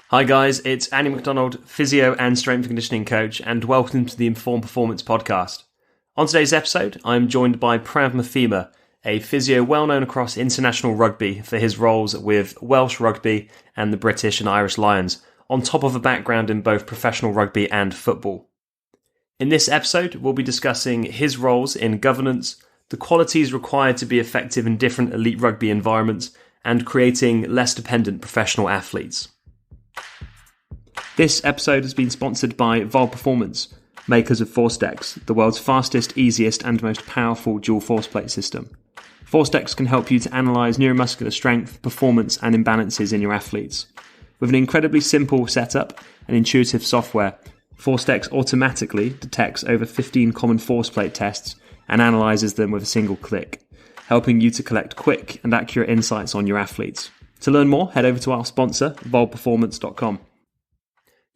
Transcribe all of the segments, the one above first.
Hi guys, it's Andy McDonald, physio and strength and conditioning coach, and welcome to the Informed Performance podcast. On today's episode, I'm joined by Prav Mathema, a physio well known across international rugby for his roles with Welsh Rugby and the British and Irish Lions, on top of a background in both professional rugby and football. In this episode, we'll be discussing his roles in governance, the qualities required to be effective in different elite rugby environments, and creating less dependent professional athletes. This episode has been sponsored by Vol Performance, makers of ForceDecks, the world's fastest, easiest and most powerful dual force plate system. ForceDecks can help you to analyse neuromuscular strength, performance and imbalances in your athletes. With an incredibly simple setup and intuitive software, ForceDecks automatically detects over 15 common force plate tests and analyses them with a single click, helping you to collect quick and accurate insights on your athletes. To learn more, head over to our sponsor, volperformance.com.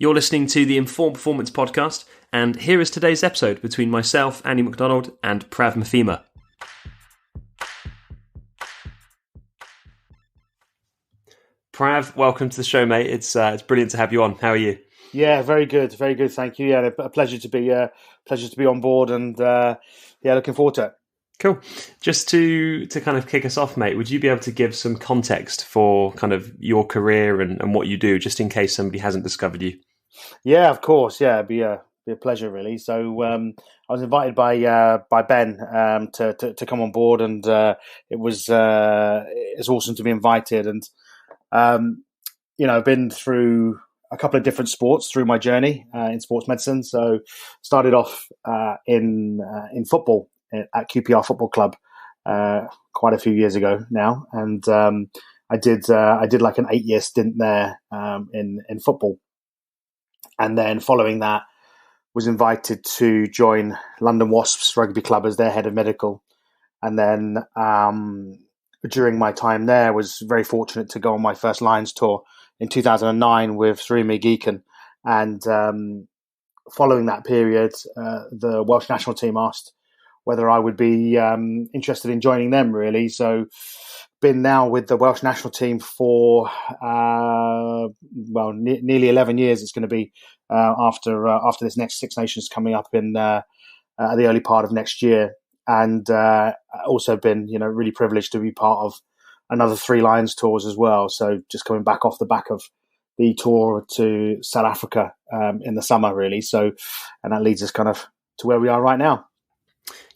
You're listening to the Informed Performance podcast, and here is today's episode between myself, Andy McDonald, and Prav Mathema. Prav, welcome to the show, mate. It's brilliant to have you on. How are you? Yeah, very good, thank you. Yeah, a pleasure to be on board, and looking forward to it. Cool. Just to kind of kick us off, mate, would you be able to give some context for kind of your career and what you do, just in case somebody hasn't discovered you? Yeah, of course. Yeah, it'd be a pleasure, really. So I was invited by Ben to come on board, and it's awesome to be invited. And I've been through a couple of different sports through my journey in sports medicine. So started off in football at QPR Football Club quite a few years ago now, and I did like an 8-year stint there in football. And then following that, was invited to join London Wasps Rugby Club as their head of medical. And then during my time there, was very fortunate to go on my first Lions tour in 2009 with Srimi Geekan. And following that period, the Welsh national team asked whether I would be interested in joining them, really. So been now with the Welsh national team for nearly 11 years. It's going to be after this next Six Nations coming up in the early part of next year, and also been really privileged to be part of another 3 Lions tours as well. So just coming back off the back of the tour to South Africa in the summer, really. So, and that leads us kind of to where we are right now.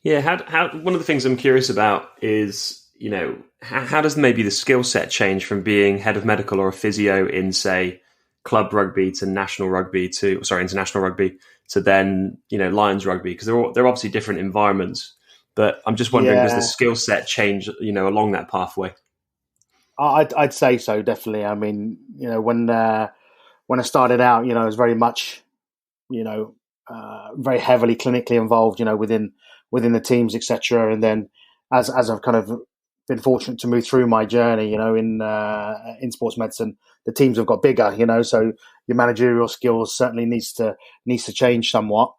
Yeah, how one of the things I'm curious about is, how does maybe the skill set change from being head of medical or a physio in, say, club rugby to international rugby to then, Lions rugby? Because they're obviously different environments. But I'm just wondering, does the skill set change, along that pathway? I'd say so, definitely. I mean, when I started out, I was very much, very heavily clinically involved, within the teams, etc. And then as I've kind of been fortunate to move through my journey, in sports medicine, the teams have got bigger, so your managerial skills certainly needs to change somewhat.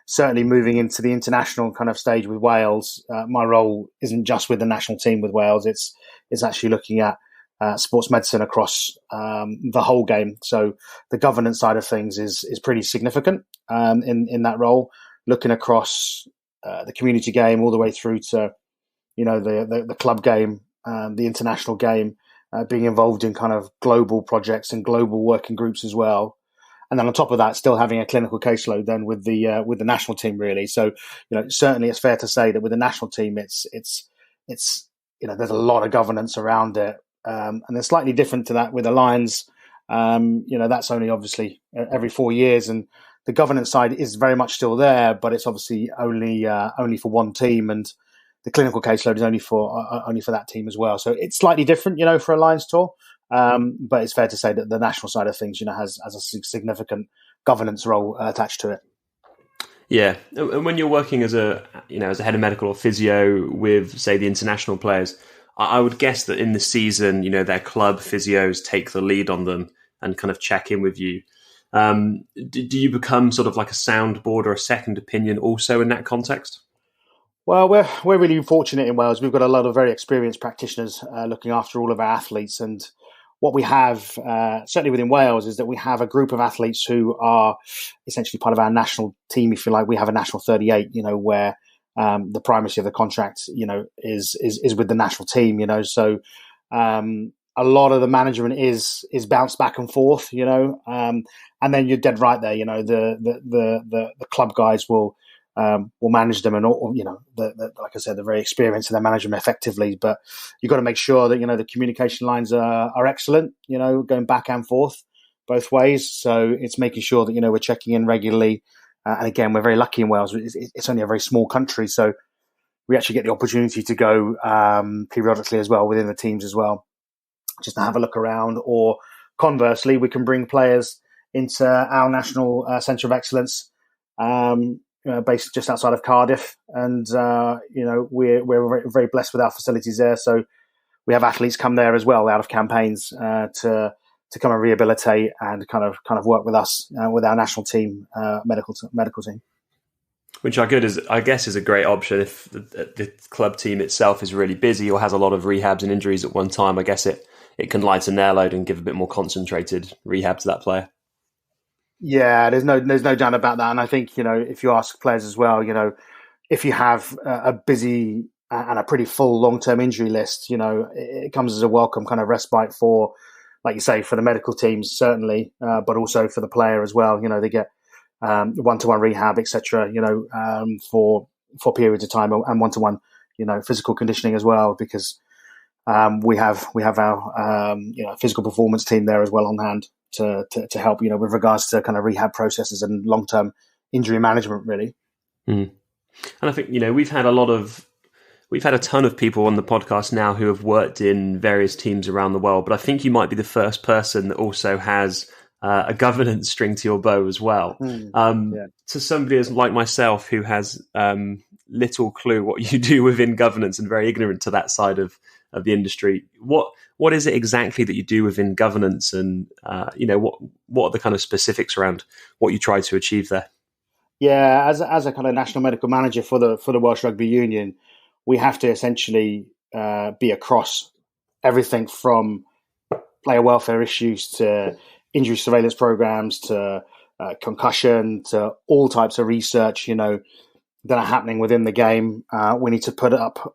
Certainly moving into the international kind of stage with Wales, my role isn't just with the national team with Wales. It's actually looking at sports medicine across the whole game. So the governance side of things is pretty significant in that role, looking across the community game all the way through to the club game, the international game, being involved in kind of global projects and global working groups as well. And then on top of that, still having a clinical caseload then with the national team, really. So, certainly it's fair to say that with the national team, it's there's a lot of governance around it. And it's slightly different to that with the Lions. That's only obviously every 4 years, and the governance side is very much still there, but it's obviously only for one team, and the clinical caseload is only for that team as well. So it's slightly different, for a Lions tour. But it's fair to say that the national side of things, has a significant governance role attached to it. Yeah, and when you're working as a head of medical or physio with, say, the international players, I would guess that in the season, their club physios take the lead on them and kind of check in with you. Do you become sort of like a soundboard or a second opinion also in that context? Well, we're really fortunate in Wales. We've got a lot of very experienced practitioners looking after all of our athletes, and what we have, certainly within Wales, is that we have a group of athletes who are essentially part of our national team, if you like. We have a national 38, where the primacy of the contract, is with the national team, So a lot of the management is bounced back and forth, and then you're dead right there. The club guys will manage them, and all, like I said, they're very experienced and they manage them effectively. But you've got to make sure that the communication lines are excellent. Going back and forth both ways. So it's making sure that we're checking in regularly. And again, we're very lucky in Wales. It's only a very small country, so we actually get the opportunity to go periodically as well within the teams as well, just to have a look around. Or conversely, we can bring players into our national centre of excellence, based just outside of Cardiff, and we're very, very blessed with our facilities there. So we have athletes come there as well out of campaigns to come and rehabilitate and kind of work with us with our national team, medical team. Which I guess is a great option if the club team itself is really busy or has a lot of rehabs and injuries at one time. I guess it can lighten their load and give a bit more concentrated rehab to that player. Yeah, there's no doubt about that. And I think, if you ask players as well, if you have a busy and a pretty full long-term injury list, it comes as a welcome kind of respite for, like you say, for the medical teams, certainly, but also for the player as well. They get one-to-one rehab, etc., for periods of time, and one-to-one, physical conditioning as well, because we have our physical performance team there as well on hand to help, with regards to kind of rehab processes and long-term injury management, really. And I think, we've had a ton of people on the podcast now who have worked in various teams around the world, but I think you might be the first person that also has a governance string to your bow as well. To somebody as like myself who has little clue what you do within governance and very ignorant to that side of the industry, what is it exactly that you do within governance, and what are the kind of specifics around what you try to achieve there? Yeah, as a kind of national medical manager for the Welsh Rugby Union, we have to essentially be across everything from player welfare issues to injury surveillance programs to concussion to all types of research, that are happening within the game. We need to put up,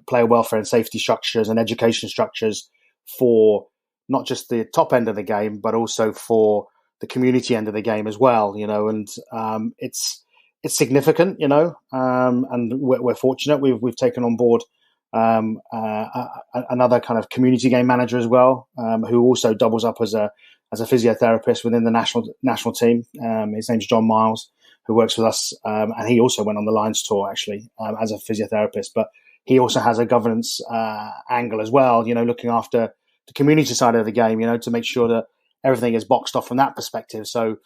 player welfare and safety structures and education structures for not just the top end of the game, but also for the community end of the game as well, and it's significant, and we're fortunate. We've taken on board another kind of community game manager as well, who also doubles up as a physiotherapist within the national team. His name's John Miles, who works with us, and he also went on the Lions tour actually as a physiotherapist. But he also has a governance angle as well, looking after the community side of the game, to make sure that everything is boxed off from that perspective. So,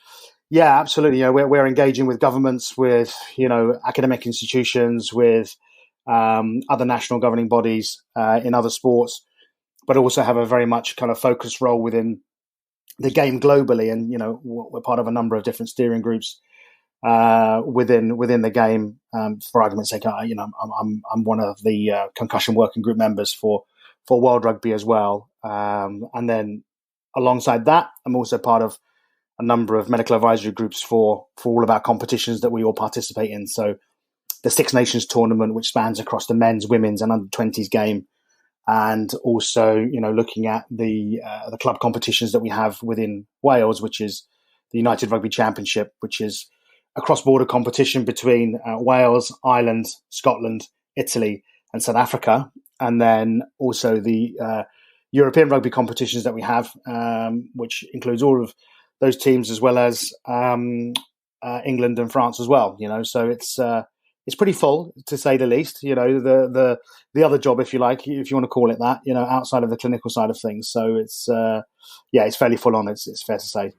yeah, absolutely. We're engaging with governments, with academic institutions, with other national governing bodies in other sports, but also have a very much kind of focused role within the game globally. And we're part of a number of different steering groups within the game. For argument's sake, I'm one of the concussion working group members for World Rugby as well. And then alongside that, I'm also part of a number of medical advisory groups for all of our competitions that we all participate in. So the Six Nations tournament, which spans across the men's, women's and under-20s game, and also, looking at the club competitions that we have within Wales, which is the United Rugby Championship, which is a cross-border competition between Wales, Ireland, Scotland, Italy and South Africa. And then also the European rugby competitions that we have, which includes all of those teams, as well as England and France as well. So it's pretty full, to say the least. The other job, if you like, if you want to call it that, outside of the clinical side of things. So it's it's fairly full on. It's fair to say.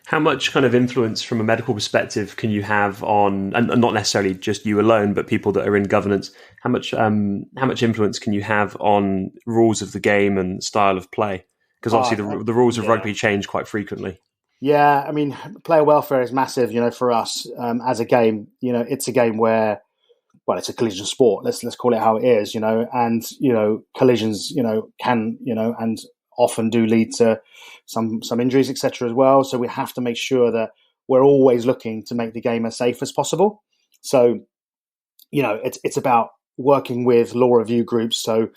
How much kind of influence from a medical perspective can you have on, and not necessarily just you alone, but people that are in governance? How much influence can you have on rules of the game and style of play? Because obviously the rules of rugby change quite frequently. Yeah, I mean, player welfare is massive. For us as a game, it's a game where, well, it's a collision sport. Let's call it how it is. And collisions, can and often do lead to some injuries, etc. as well. So we have to make sure that we're always looking to make the game as safe as possible. So, it's about working with law review groups. So,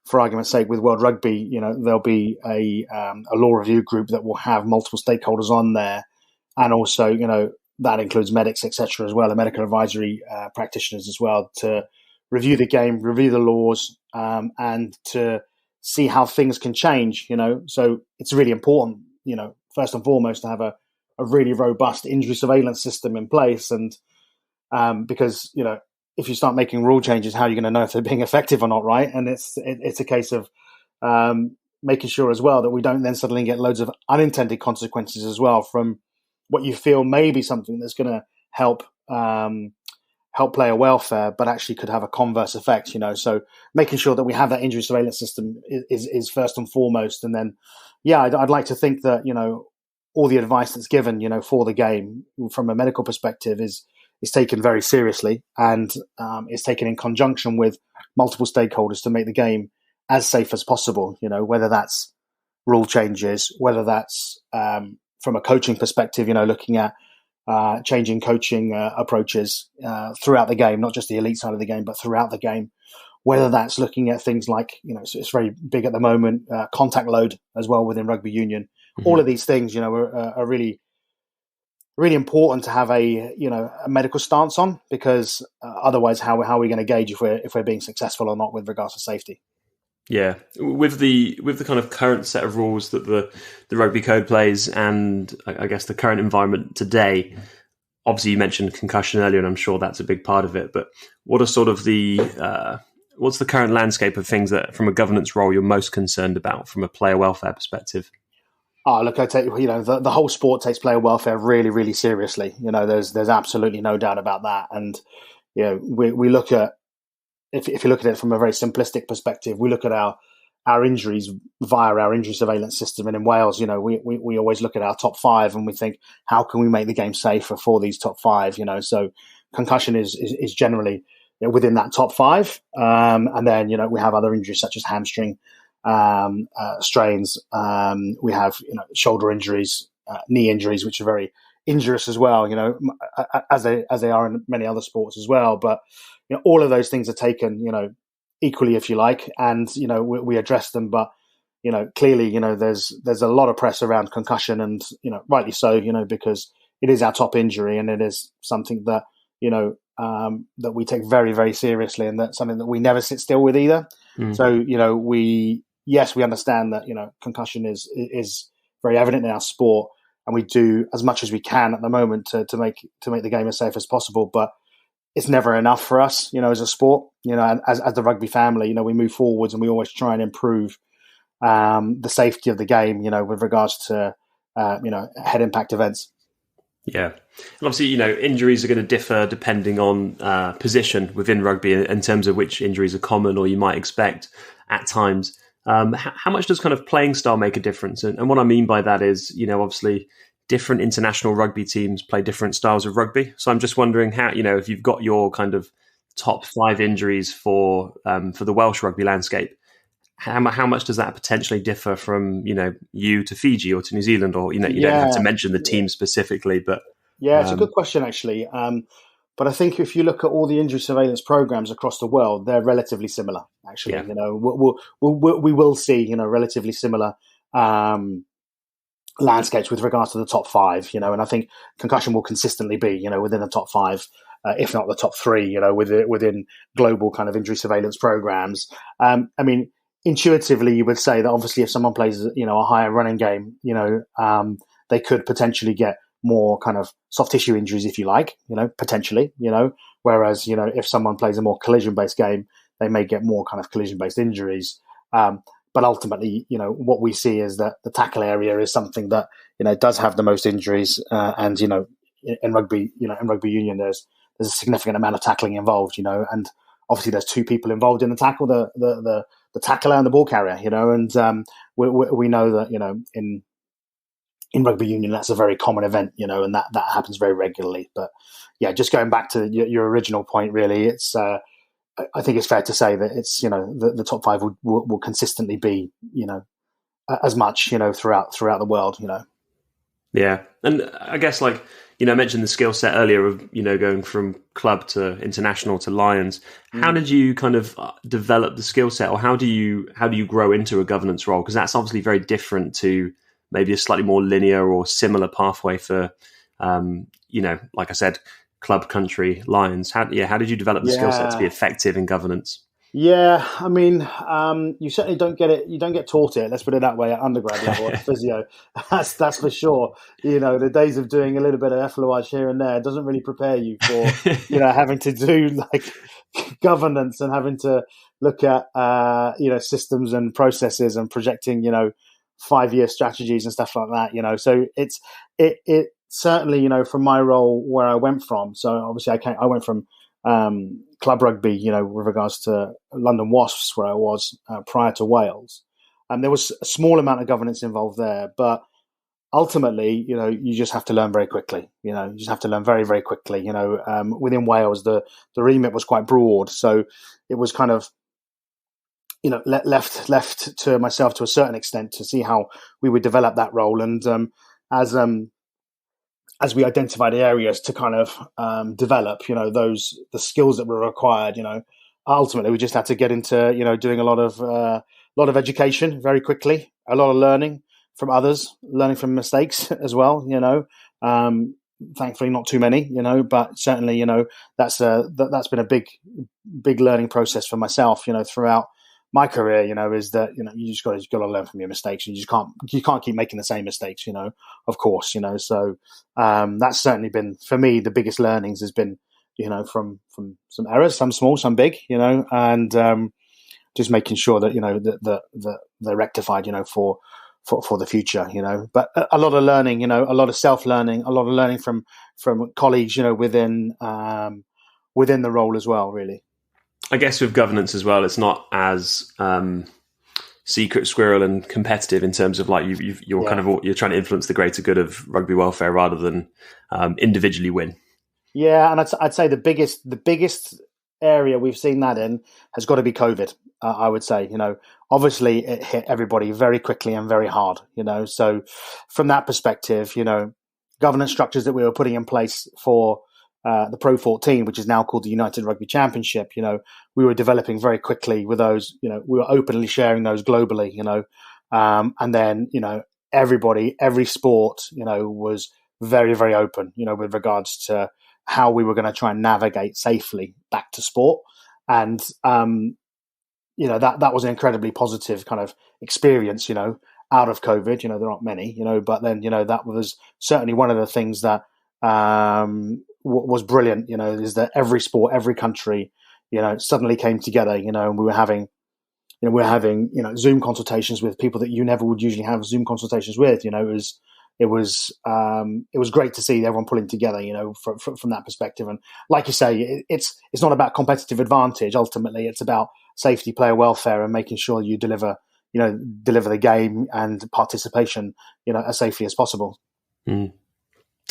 for argument's sake, with World Rugby, there'll be a law review group that will have multiple stakeholders on there, and also, that includes medics, etc. as well, and medical advisory practitioners as well, to review the game, review the laws, and to see how things can change. So it's really important, first and foremost, to have a really robust injury surveillance system in place, and because if you start making rule changes, how are you going to know if they're being effective or not, right? And it's a case of making sure as well that we don't then suddenly get loads of unintended consequences as well from what you feel may be something that's going to help player welfare, but actually could have a converse effect. So making sure that we have that injury surveillance system is first and foremost, and then I'd like to think that all the advice that's given for the game from a medical perspective is taken very seriously, and is taken in conjunction with multiple stakeholders to make the game as safe as possible. Whether that's rule changes, whether that's from a coaching perspective, looking at changing coaching approaches throughout the game, not just the elite side of the game, but throughout the game. Whether that's looking at things like, so it's very big at the moment, contact load as well within rugby union. Mm-hmm. All of these things, are really, really important to have a medical stance on, because otherwise, how are we going to gauge if we're being successful or not with regards to safety? Yeah, with the kind of current set of rules that the rugby code plays, and I guess the current environment today. Obviously, you mentioned concussion earlier, and I'm sure that's a big part of it. But what are sort of what's the current landscape of things that, from a governance role, you're most concerned about from a player welfare perspective? Oh, look, I take the whole sport takes player welfare really, really seriously. There's absolutely no doubt about that. And we look at, if you look at it from a very simplistic perspective, we look at our injuries via our injury surveillance system. And in Wales, we always look at our top five and we think, how can we make the game safer for these top five? So concussion is generally within that top five. And then, we have other injuries such as hamstring strains. We have, shoulder injuries, knee injuries, which are very injurious as well, as they are in many other sports as well. But, all of those things are taken, equally, if you like, and, we address them. But, clearly, there's a lot of press around concussion, and, rightly so, because it is our top injury, and it is something that, that we take very, very seriously, and that's something that we never sit still with either. So, we understand that, concussion is very evident in our sport, and we do as much as we can at the moment to make the game as safe as possible. But it's never enough for us, as a sport, and as the rugby family, we move forwards and we always try and improve the safety of the game, with regards to, head impact events. Yeah. And obviously, injuries are going to differ depending on position within rugby in terms of which injuries are common or you might expect at times. How much does kind of playing style make a difference? And what I mean by that is, obviously different international rugby teams play different styles of rugby. So I'm just wondering how, if you've got your kind of top 5 injuries for the Welsh rugby landscape, how much does that potentially differ from, you to Fiji or to New Zealand, or, you don't have to mention the team specifically, but. Yeah, it's a good question, actually. But I think if you look at all the injury surveillance programs across the world, they're relatively similar, actually. Yeah. We will see, relatively similar landscapes with regards to the top 5, and I think concussion will consistently be, within the top 5, if not the top 3, within global kind of injury surveillance programs. I mean, intuitively, you would say that obviously if someone plays, a higher running game, they could potentially get more kind of soft tissue injuries, if you like, potentially, whereas, if someone plays a more collision-based game, they may get more kind of collision-based injuries. But ultimately, what we see is that the tackle area is something that, does have the most injuries. And, in rugby union, there's a significant amount of tackling involved, and obviously there's 2 people involved in the tackle, the tackler and the ball carrier, and we know that, in rugby union, that's a very common event, and that happens very regularly. But yeah, just going back to your original point, really, it's I think it's fair to say that it's the top 5 will consistently be as much, throughout the world, Yeah. And I guess, like, I mentioned the skill set earlier of, going from club to international to Lions. How did you kind of develop the skill set, or how do you grow into a governance role? Because that's obviously very different to maybe a slightly more linear or similar pathway for, like I said, club, country, Lions. How did you develop the skill set to be effective in governance? Yeah, I mean, you certainly don't get it. You don't get taught it. Let's put it that way at undergrad level at physio. That's for sure. The days of doing a little bit of effleurage here and there doesn't really prepare you for having to do like governance and having to look at systems and processes and projecting 5-year strategies and stuff like that. So it certainly from my role where I went from. So obviously I went from club rugby, with regards to London Wasps, where I was prior to Wales. And there was a small amount of governance involved there, but ultimately, you just have to learn very quickly. You just have to learn very, very quickly. Within Wales, the remit was quite broad, so it was kind of left to myself to a certain extent to see how we would develop that role. And as we identified areas to kind of develop, the skills that were required, ultimately we just had to get into, doing a lot of education very quickly, a lot of learning from others, learning from mistakes as well, thankfully not too many, but certainly, that's been a big learning process for myself, throughout my career, is that, you just got to learn from your mistakes, and you can't keep making the same mistakes, of course, so that's certainly been, for me, the biggest learnings has been, from some errors, some small, some big, and just making sure that, that they're rectified, for the future, but a lot of learning, a lot of self-learning, a lot of learning from colleagues, within the role as well, really. I guess with governance as well, it's not as secret squirrel and competitive in terms of like you're trying to influence the greater good of rugby welfare rather than individually win. Yeah, and I'd say the biggest area we've seen that in has got to be COVID. I would say, obviously it hit everybody very quickly and very hard. So from that perspective, governance structures that we were putting in place for the Pro 14, which is now called the United Rugby Championship, we were developing very quickly with those, we were openly sharing those globally, and then, every sport, was very, very open, with regards to how we were going to try and navigate safely back to sport. And, that was an incredibly positive kind of experience, out of COVID. There aren't many, but then, that was certainly one of the things that was brilliant, is that every sport, every country, suddenly came together, and we were having Zoom consultations with people that you never would usually have Zoom consultations with. It was great to see everyone pulling together, from that perspective. And like you say, it's not about competitive advantage. Ultimately, it's about safety, player welfare, and making sure you deliver the game and participation, as safely as possible. Mm.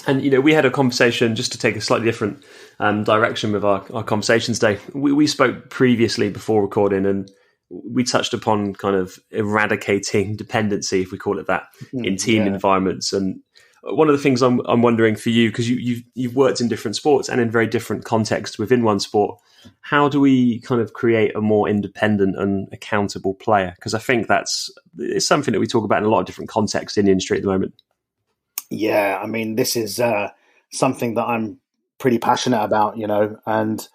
And, we had a conversation, just to take a slightly different direction with our conversations today. We spoke previously before recording, and we touched upon kind of eradicating dependency, if we call it that, in team environments. And one of the things I'm wondering for you, because you've worked in different sports and in very different contexts within one sport, how do we kind of create a more independent and accountable player? Because I think it's something that we talk about in a lot of different contexts in the industry at the moment. Yeah, I mean, this is something that I'm pretty passionate about, and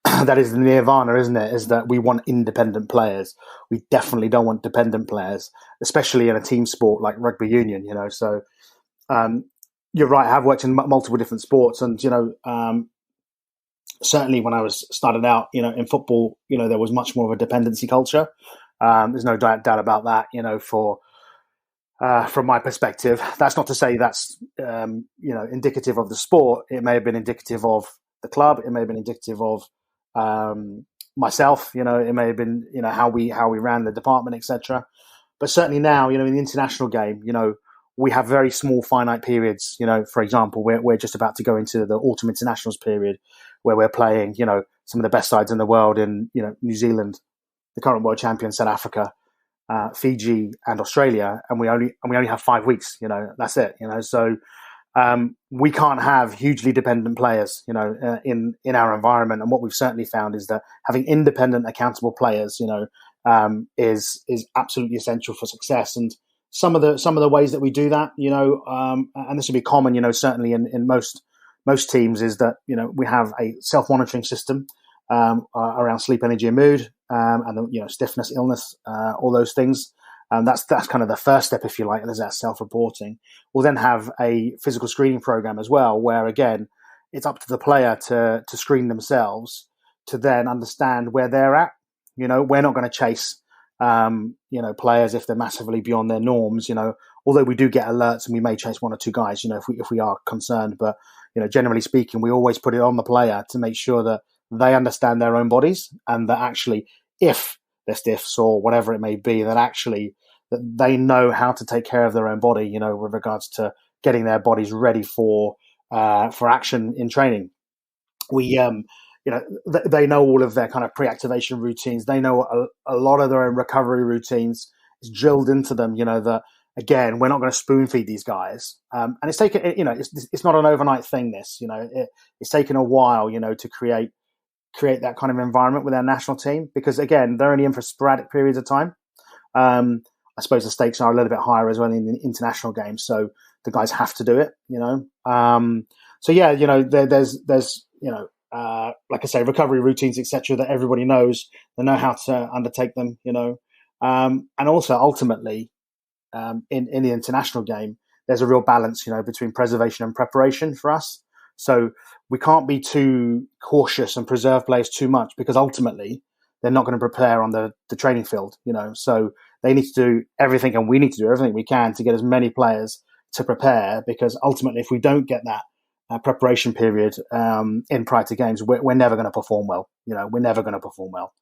that is the nirvana, isn't it? Is that we want independent players. We definitely don't want dependent players, especially in a team sport like rugby union, So you're right, I have worked in multiple different sports, and, certainly when I was started out, in football, there was much more of a dependency culture. There's no doubt about that, from my perspective. That's not to say that's, indicative of the sport. It may have been indicative of the club. It may have been indicative of myself. It may have been, how we ran the department, etc. But certainly now, in the international game, we have very small finite periods. For example, we're just about to go into the autumn internationals period where we're playing, some of the best sides in the world in, New Zealand, the current world champion, South Africa, Fiji, and Australia, and we only have 5 weeks. That's it. So we can't have hugely dependent players. In our environment, and what we've certainly found is that having independent, accountable players, is absolutely essential for success. And some of the ways that we do that, and this will be common, certainly in most teams, is that we have a self-monitoring system around sleep, energy, and mood, and stiffness, illness, all those things. That's kind of the first step, if you like. There's that self-reporting. We'll then have a physical screening program as well, where again, it's up to the player to screen themselves to then understand where they're at. We're not going to chase players if they're massively beyond their norms. Although we do get alerts and we may chase one or two guys, if we are concerned. But generally speaking, we always put it on the player to make sure that they understand their own bodies, and that actually, if they're stiffs or whatever it may be, that they know how to take care of their own body, with regards to getting their bodies ready for action in training. We, they know all of their kind of pre-activation routines. They know a lot of their own recovery routines. It's drilled into them, that again, we're not going to spoon feed these guys. And it's taken, it's not an overnight thing. This, it's taken a while, to create that kind of environment with our national team, because again, they're only in for sporadic periods of time. I suppose the stakes are a little bit higher as well in the international games, so the guys have to do it. So yeah, there's like I say, recovery routines, etc., that everybody knows. They know how to undertake them. And also ultimately, in the international game, there's a real balance, between preservation and preparation for us. So we can't be too cautious and preserve players too much, because ultimately they're not going to prepare on the training field, So they need to do everything, and we need to do everything we can to get as many players to prepare, because ultimately if we don't get that preparation period in prior to games, we're never going to perform well. We're never going to perform well.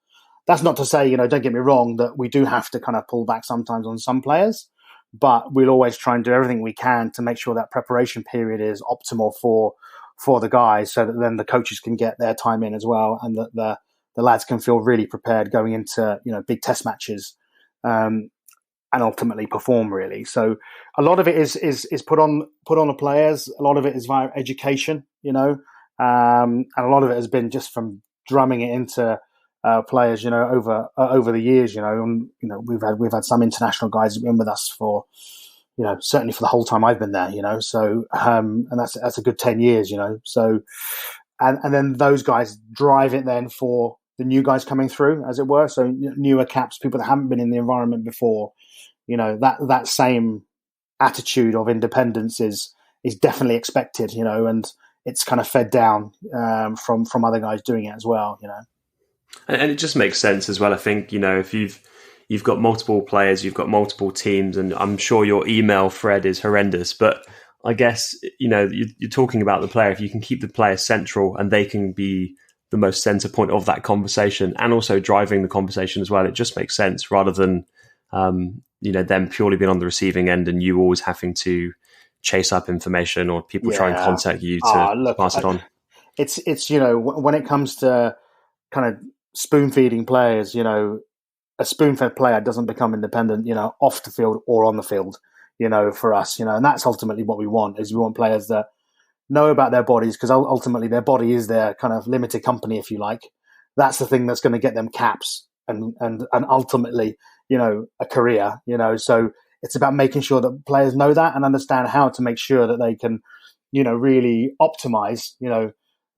That's not to say, don't get me wrong, that we do have to kind of pull back sometimes on some players, but we'll always try and do everything we can to make sure that preparation period is optimal for the guys, so that then the coaches can get their time in as well, and that the lads can feel really prepared going into big test matches, and ultimately perform really. So a lot of it is put on the players. A lot of it is via education, and a lot of it has been just from drumming it into players, over the years. And, we've had some international guys who've been with us for, certainly for the whole time I've been there. So and that's a good 10 years. So and then those guys drive it then for the new guys coming through, as it were. So newer caps, people that haven't been in the environment before. That same attitude of independence is definitely expected, and it's kind of fed down from other guys doing it as well, And it just makes sense as well. I think, if you've got multiple players, you've got multiple teams, and I'm sure your email thread is horrendous, but I guess, you're talking about the player. If you can keep the player central and they can be the most center point of that conversation and also driving the conversation as well, it just makes sense, rather than them purely being on the receiving end and you always having to chase up information, or people try and contact you to pass it on. It's when it comes to kind of spoon feeding players, a spoon fed player doesn't become independent, off the field or on the field, for us, and that's ultimately what we want. Is we want players that know about their bodies, because ultimately their body is their kind of limited company, if you like. That's the thing that's going to get them caps and ultimately, a career, so it's about making sure that players know that and understand how to make sure that they can, really optimize,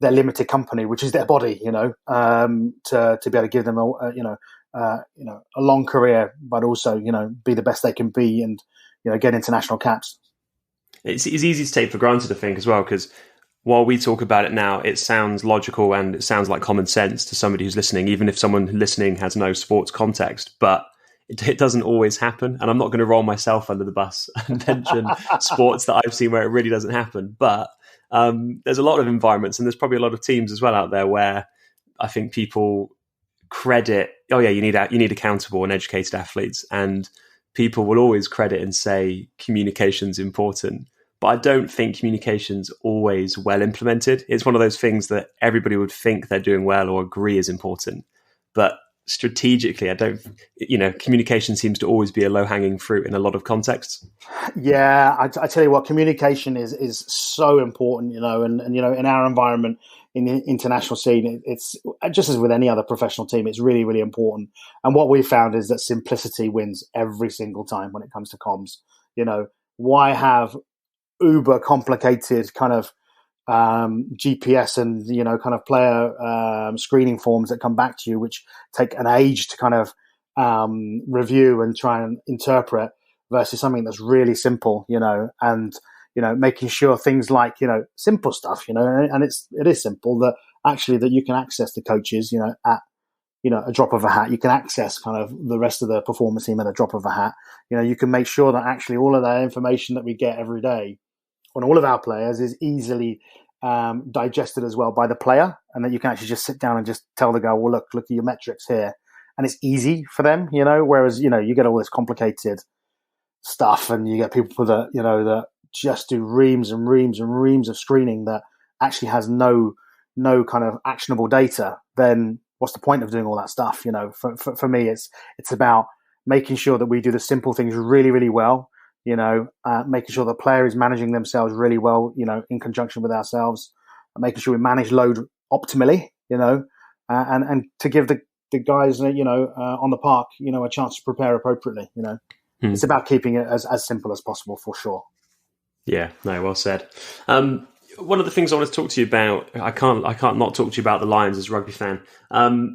their limited company, which is their body, to be able to give them a long career, but also, be the best they can be and, get international caps. It's easy to take for granted, I think, as well, because while we talk about it now, it sounds logical and it sounds like common sense to somebody who's listening, even if someone listening has no sports context. But it doesn't always happen. And I'm not going to roll myself under the bus and mention sports that I've seen where it really doesn't happen. But there's a lot of environments, and there's probably a lot of teams as well out there where I think people credit, you need accountable and educated athletes. And people will always credit and say communication's important. But I don't think communication's always well implemented. It's one of those things that everybody would think they're doing well or agree is important. But strategically, I don't, communication seems to always be a low hanging fruit in a lot of contexts. Yeah, I tell you what, communication is so important, and in our environment, in the international scene, it's just as with any other professional team, it's really, really important. And what we've found is that simplicity wins every single time when it comes to comms. Why have uber complicated kind of GPS and kind of player screening forms that come back to you, which take an age to kind of review and try and interpret, versus something that's really simple, and making sure things like simple stuff, and it is simple, that actually that you can access the coaches, at a drop of a hat. You can access kind of the rest of the performance team at a drop of a hat. You can make sure that actually all of that information that we get every day on all of our players is easily digested as well by the player, and that you can actually just sit down and just tell the guy, well, look at your metrics here, and it's easy for them, whereas you get all this complicated stuff, and you get people that that just do reams and reams and reams of screening that actually has no kind of actionable data. Then what's the point of doing all that stuff? For me, it's about making sure that we do the simple things really, really well. Making sure the player is managing themselves really well, in conjunction with ourselves, making sure we manage load optimally, and to give the guys, on the park, a chance to prepare appropriately. It's about keeping it as simple as possible, for sure. Yeah, no, well said. One of the things I want to talk to you about, I can't not talk to you about the Lions as a rugby fan.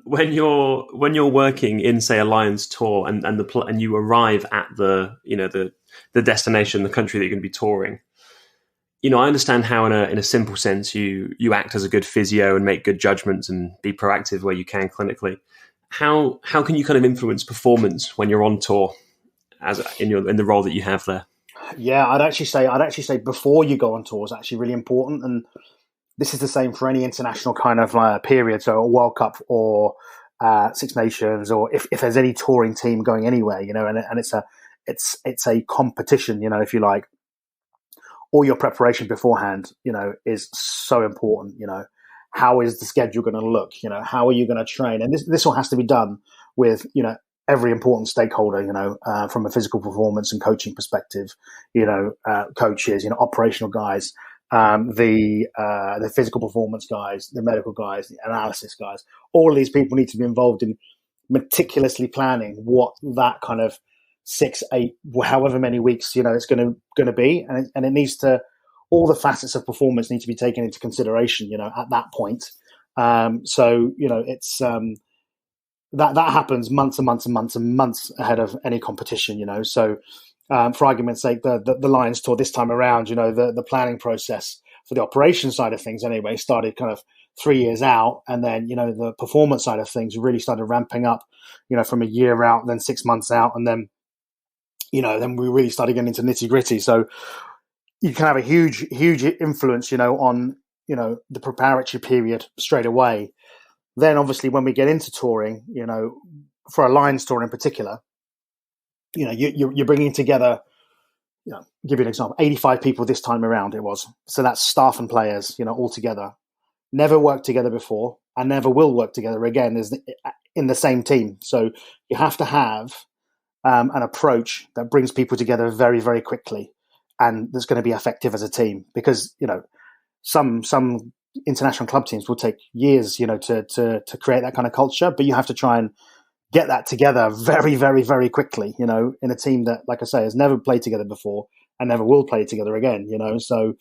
When you're working in, say, a Lions tour, and you arrive at the destination, the country that you're going to be touring, I understand how in a simple sense you act as a good physio and make good judgments and be proactive where you can clinically. How can you kind of influence performance when you're on tour, as in the role that you have there? Yeah, I'd actually say before you go on tour is actually really important, and this is the same for any international kind of period. So a World Cup or Six Nations, or if there's any touring team going anywhere, and it's a competition, if you like. All your preparation beforehand, is so important. How is the schedule going to look? How are you going to train? And this all has to be done with every important stakeholder, from a physical performance and coaching perspective, coaches, operational guys, the physical performance guys, the medical guys, the analysis guys. All of these people need to be involved in meticulously planning what that kind of 6, 8, however many weeks, it's going to be, and it needs to, all the facets of performance need to be taken into consideration, at that point. So it's that happens months and months and months and months ahead of any competition, So for argument's sake, the Lions tour this time around, the planning process for the operation side of things anyway started kind of 3 years out, and then the performance side of things really started ramping up, from a year out, then 6 months out, and then then we really started getting into nitty gritty. So you can have a huge influence, on the preparatory period straight away. Then obviously when we get into touring, for a Lions tour in particular, you're bringing together, give you an example, 85 people this time around it was. So that's staff and players, all together. Never worked together before and never will work together again in the same team. So you have to have an approach that brings people together very, very quickly and that's going to be effective as a team, because, some international club teams will take years, to create that kind of culture, but you have to try and get that together very, very, very quickly, in a team that, like I say, has never played together before and never will play together again, So,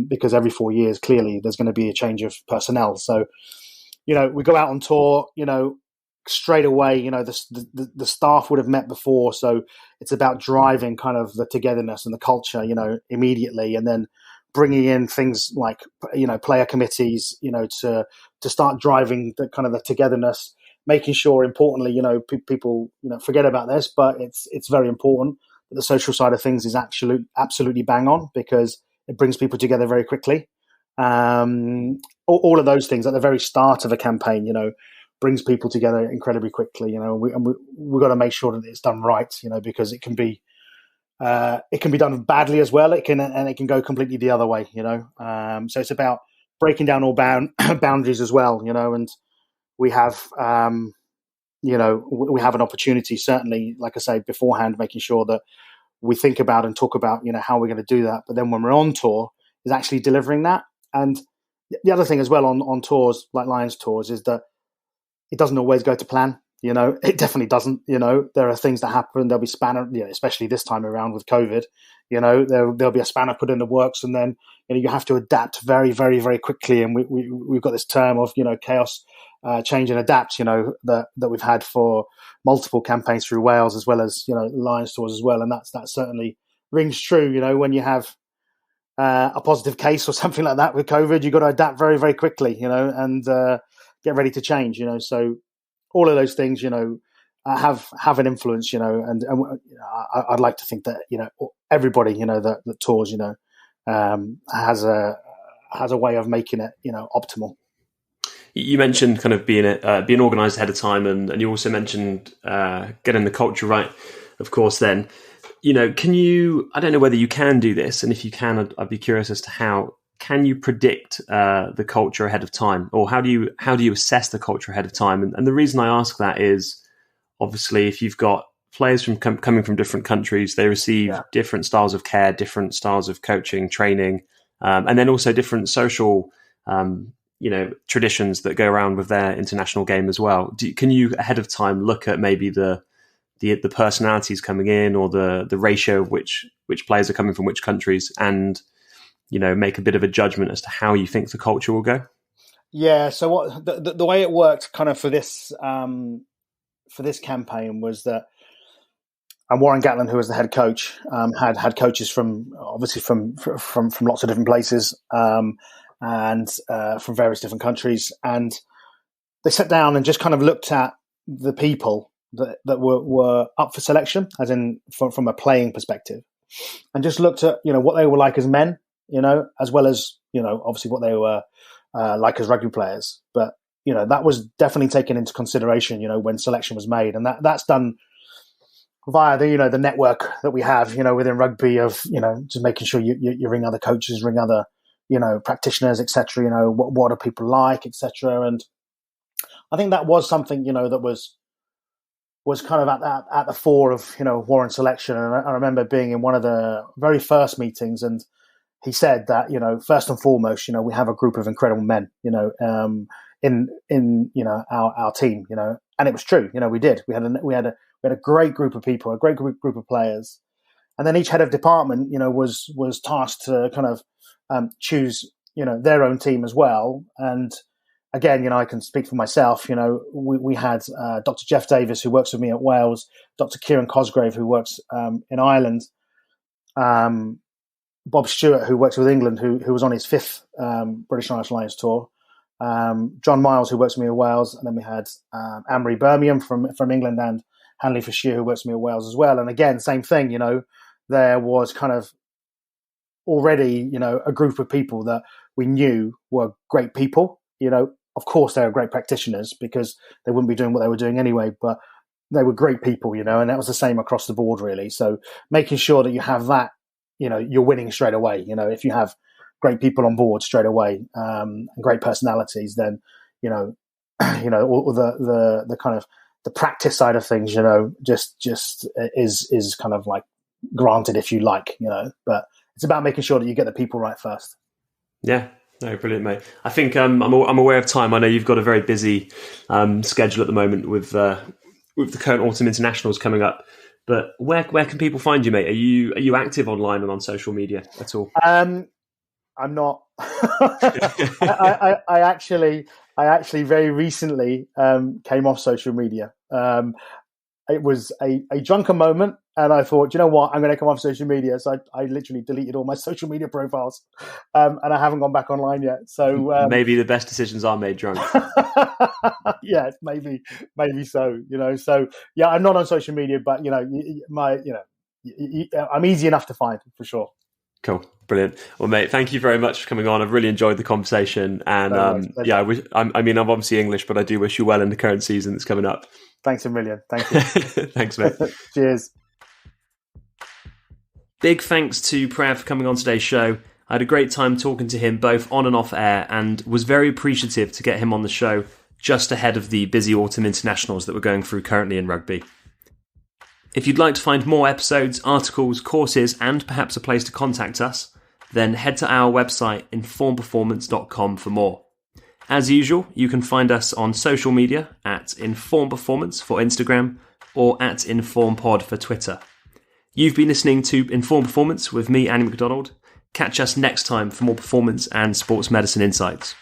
because every 4 years, clearly there's going to be a change of personnel. So, we go out on tour, straight away, the staff would have met before. So it's about driving kind of the togetherness and the culture, immediately. And then bringing in things like, player committees, to start driving the kind of the togetherness, making sure, importantly, people, forget about this, but it's very important that the social side of things is absolutely bang on, because it brings people together very quickly. All of those things at the very start of a campaign, brings people together incredibly quickly, we've got to make sure that it's done right, because it can be done badly as well. It can go completely the other way, so it's about breaking down all boundaries as well, and we have, we have an opportunity, certainly, like I say, beforehand, making sure that we think about and talk about, how we're going to do that. But then when we're on tour, is actually delivering that. And the other thing as well on tours, like Lions tours, is that it doesn't always go to plan. It definitely doesn't. There are things that happen. There'll be spanner, especially this time around with COVID. There'll be a spanner put in the works, and then you have to adapt very, very, very quickly. And we've got this term of chaos, change and adapt. That we've had for multiple campaigns through Wales as well as Lions tours as well, and that certainly rings true. When you have a positive case or something like that with COVID, you've got to adapt very, very quickly. And get ready to change. So all of those things, have an influence, and I'd like to think that, everybody, that tours, has a way of making it, optimal. You mentioned kind of being organised ahead of time, and you also mentioned getting the culture right, of course. Then, can you? I don't know whether you can do this, and if you can, I'd be curious as to how. Can you predict the culture ahead of time, or how do you assess the culture ahead of time? And the reason I ask that is, obviously, if you've got players coming from different countries, they receive different styles of care, different styles of coaching, training, and then also different social, traditions that go around with their international game as well. Can you ahead of time look at maybe the personalities coming in, or the ratio of which players are coming from which countries, and make a bit of a judgment as to how you think the culture will go? Yeah. So what the way it worked kind of for this campaign was that Warren Gatland, who was the head coach, had coaches from obviously from lots of different places, and from various different countries. And they sat down and just kind of looked at the people that were up for selection, as in from a playing perspective, and just looked at, what they were like as men, as well as, obviously what they were like as rugby players. But, that was definitely taken into consideration, when selection was made. And that's done via the network that we have, within rugby of, just making sure you ring other coaches, ring other, practitioners, etc. What are people like, etc. And I think that was something, that was kind of at the fore of, Warren's selection. And I remember being in one of the very first meetings, and he said that, first and foremost, we have a group of incredible men, in our team, and it was true. We did. We had a great group of people, a great group of players, and then each head of department, was tasked to kind of choose, their own team as well. And again, I can speak for myself. We had Dr. Jeff Davis, who works with me at Wales, Dr. Kieran Cosgrave, who works in Ireland. Bob Stewart, who works with England, who was on his 5th British and Irish Lions tour. John Miles, who works with me in Wales. And then we had Anne-Marie Birmingham from England, and Hanley Fisher, who works with me in Wales as well. And again, same thing, there was kind of already, a group of people that we knew were great people. Of course, they were great practitioners, because they wouldn't be doing what they were doing anyway, but they were great people, and that was the same across the board, really. So making sure that you have that, you're winning straight away. If you have great people on board straight away, and great personalities, then, all the kind of the practice side of things, just is kind of like granted, if you like, but it's about making sure that you get the people right first. Yeah. No, brilliant, mate. I think I'm aware of time. I know you've got a very busy schedule at the moment with the current autumn internationals coming up. But where can people find you, mate? Are you active online and on social media at all? I'm not. I actually very recently came off social media. It was a drunken moment, and I thought, you know what, I'm going to come off social media. So I literally deleted all my social media profiles, and I haven't gone back online yet. So maybe the best decisions are made drunk. Yeah, maybe so. So yeah, I'm not on social media, but I'm easy enough to find for sure. Cool, brilliant. Well, mate, thank you very much for coming on. I've really enjoyed the conversation, and I'm obviously English, but I do wish you well in the current season that's coming up. Thanks a million. Thank you. Thanks, mate. Cheers. Big thanks to Prav for coming on today's show. I had a great time talking to him both on and off air, and was very appreciative to get him on the show just ahead of the busy autumn internationals that we're going through currently in rugby. If you'd like to find more episodes, articles, courses, and perhaps a place to contact us, then head to our website informperformance.com for more. As usual, you can find us on social media at Inform Performance for Instagram or at InformPod for Twitter. You've been listening to Inform Performance with me, Andy McDonald. Catch us next time for more performance and sports medicine insights.